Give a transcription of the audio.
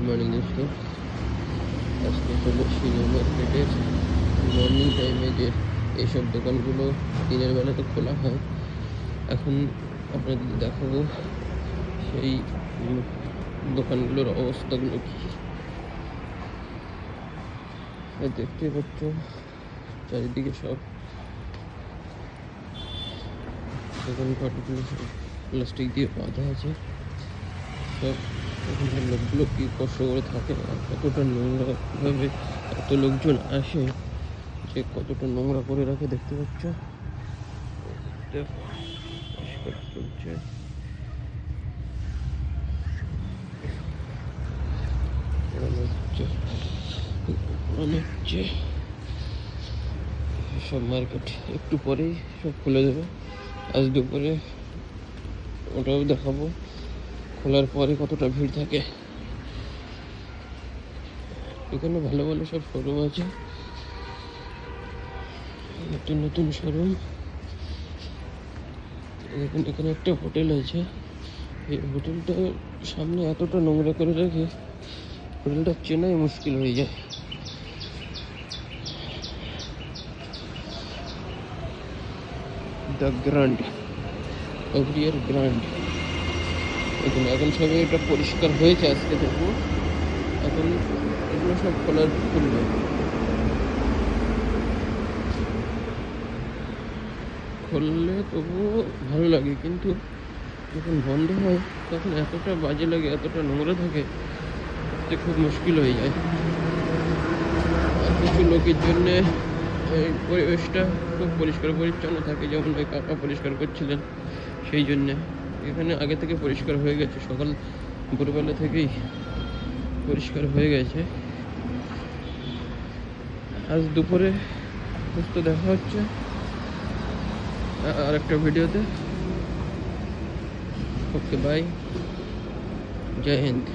Morning দোস্ত, আজকে হলো সিনিয়র মার্কেটের মর্নিং টাইমে যে এইসব দোকানগুলো দিনের বেলাতে খোলা হয়। এখন আপনাদের দেখাবো সেই দোকানগুলোর অবস্থাগুলো কি। দেখতে পাচ্ছ চারিদিকে সব দোকানপাটগুলো সব প্লাস্টিক দিয়ে বাঁধা আছে। সব এখানে লোকগুলো কি কষ্ট করে থাকে, আর কতটা নোংরাভাবে এত লোকজন আসে যে কতটা নোংরা করে রাখে দেখতে পাচ্ছ। দেখো পরিষ্কার করছে, সব মার্কেট একটু পরেই সব খুলে দেবে। আজ দুপুরে ওটাও দেখাবো খোলার পরে কতটা ভিড় থাকে। এখানে ভালো ভালো সব শোরুম আছে, নতুন নতুন শোরুম। এখানে একটা হোটেল আছে, এই হোটেলটার সামনে এতটা নোংরা করে রাখে হোটেলটা চেনাই মুশকিল হয়ে যায়। দ্য গ্র্যান্ড, ওভারিয়ার গ্র্যান্ড। এখন সবাই এটা পরিষ্কার হয়েছে আজকে দেখবো। এখন এগুলো সব খুলবে, খুললে তবুও ভালো লাগে, কিন্তু যখন বন্ধ হয় তখন এতটা বাজে লাগে, এতটা নোংরা থাকে যে খুব মুশকিল হয়ে যায়। আর কিছু লোকের জন্যে এই পরিবেশটা খুব পরিষ্কার পরিচ্ছন্ন থাকে, যেমন ওই কাকা পরিষ্কার করছিলেন, সেই জন্যে এখানে আগে থেকে পরিষ্কার হয়ে গেছে, সকাল ভোরবেলা থেকেই পরিষ্কার হয়ে গেছে। আজ দুপুরে তো দেখা হচ্ছে আর একটা ভিডিওতে। ওকে, বাই, জয় হিন্দ।